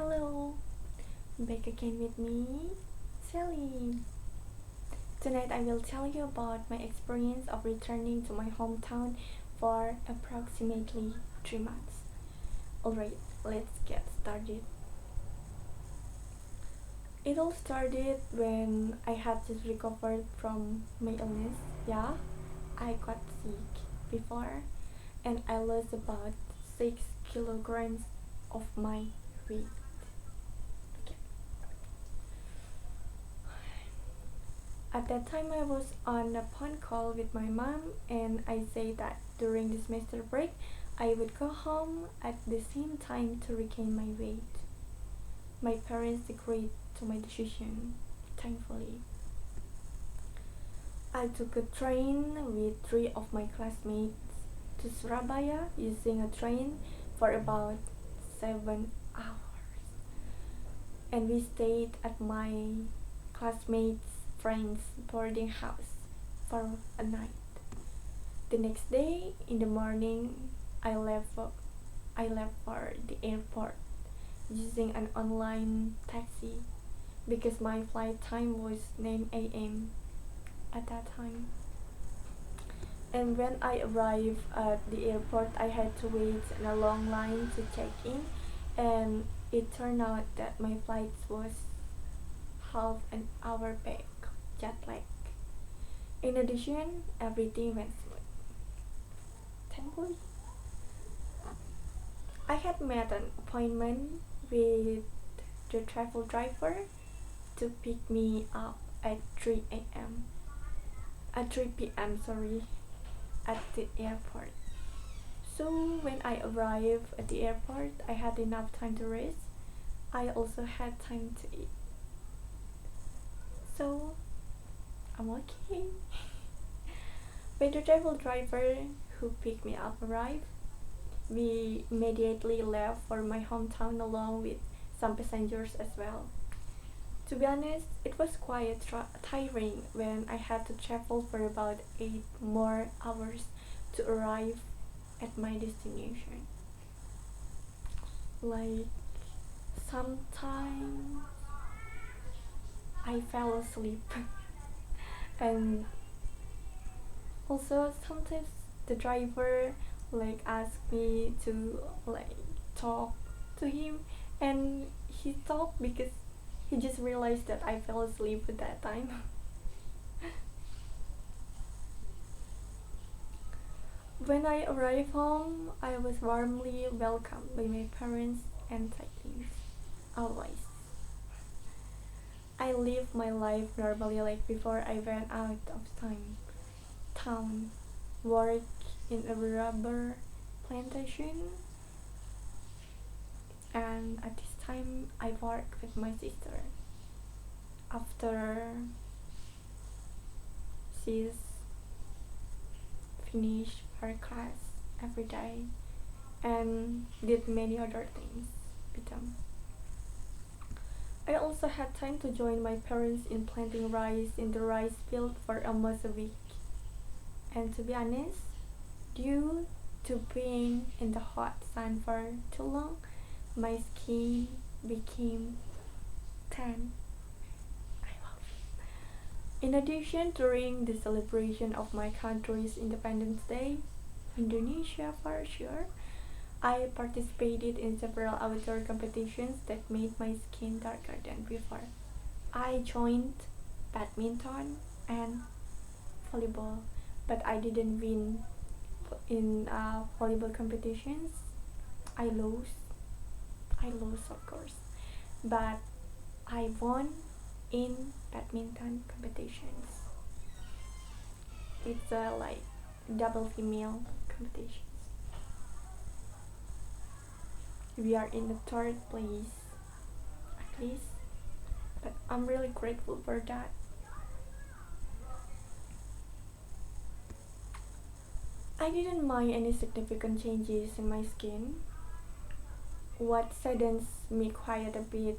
Hello, back again with me, Sally. Tonight I will tell you about my experience of returning to my hometown for approximately 3 months. Alright, let's get started. It all started when I had just recovered from my illness. Yeah, I got sick before and I lost about 6 kilograms of my weight. Okay. At that time, I was on a phone call with my mom, and I said that during the semester break, I would go home at the same time to regain my weight. My parents agreed to my decision, thankfully. I took a train with three of my classmates to Surabaya using a train for about 7 hours. And we stayed at my classmates' friend's boarding house for a night. The next day in the morning, I left for, I left for the airport using an online taxi because my flight time was 9 a.m. at that time. And when I arrived at the airport, I had to wait in a long line to check in, and it turned out that my flight was half an hour back, jet lag. In addition, everything went smooth. Thankfully, I had made an appointment with the travel driver to pick me up at 3 a.m. At 3 p.m. Sorry, at the airport. So when I arrived at the airport, I had enough time to rest. I also had time to eat. So I'm okay. When the travel driver who picked me up arrived, we immediately left for my hometown along with some passengers as well. To be honest, it was quite tiring when I had to travel for about 8 more hours to arrive at my destination. Like, sometimes I fell asleep, and also sometimes the driver asked me to talk to him, and he talked because he just realized that I fell asleep at that time. When I arrived home, I was warmly welcomed by my parents and siblings. Always. I lived my life normally like before I went out of town, work in a rubber plantation, and at this time I work with my sister. After she's finished her class every day and did many other things with them. I also had time to join my parents in planting rice in the rice field for almost a week. And to be honest, due to being in the hot sun for too long, my skin became tan. In addition, during the celebration of my country's Independence Day, Indonesia for sure, I participated in several outdoor competitions that made my skin darker than before. I joined badminton and volleyball, but I didn't win in volleyball competitions. I lost. I lost, of course, but I won in badminton competitions. It's double female competitions. We are in the third place, at least, but I'm really grateful for that. I didn't mind any significant changes in my skin. What saddens me quite a bit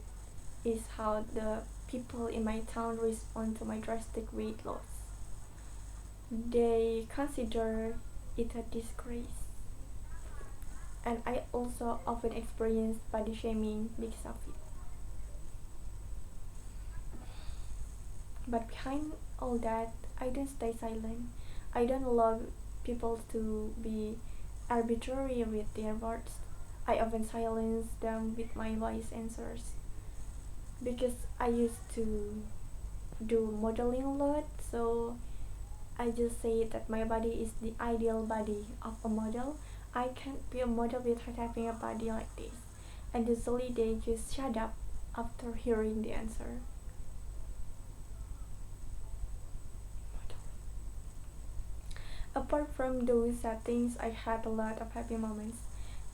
is how the people in my town respond to my drastic weight loss. They consider it a disgrace. and I also often experience body shaming because of it. But behind all that, I don't stay silent. I don't allow people to be arbitrary with their words. I often silence them with my voice answers because I used to do modeling a lot, so I just say that my body is the ideal body of a model. I can't be a model without having a body like this. And usually they just shut up after hearing the answer. Apart from those sad things, I had a lot of happy moments,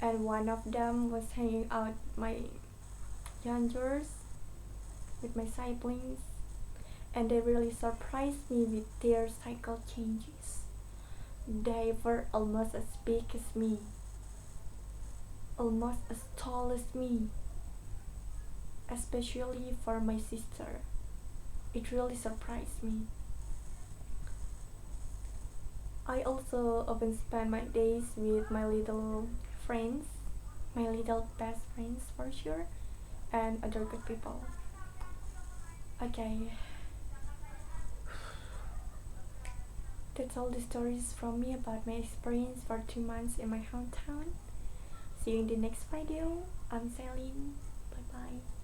and one of them was hanging out with my youngers, with my siblings, and they really surprised me with their cycle changes. They were almost as big as me, almost as tall as me, especially for my sister. It really surprised me. I also often spend my days with my little friends, my little best friends for sure, and other good people. Okay, that's all the stories from me about my experience for 2 months in my hometown. See you in the next video. I'm Celine. Bye bye.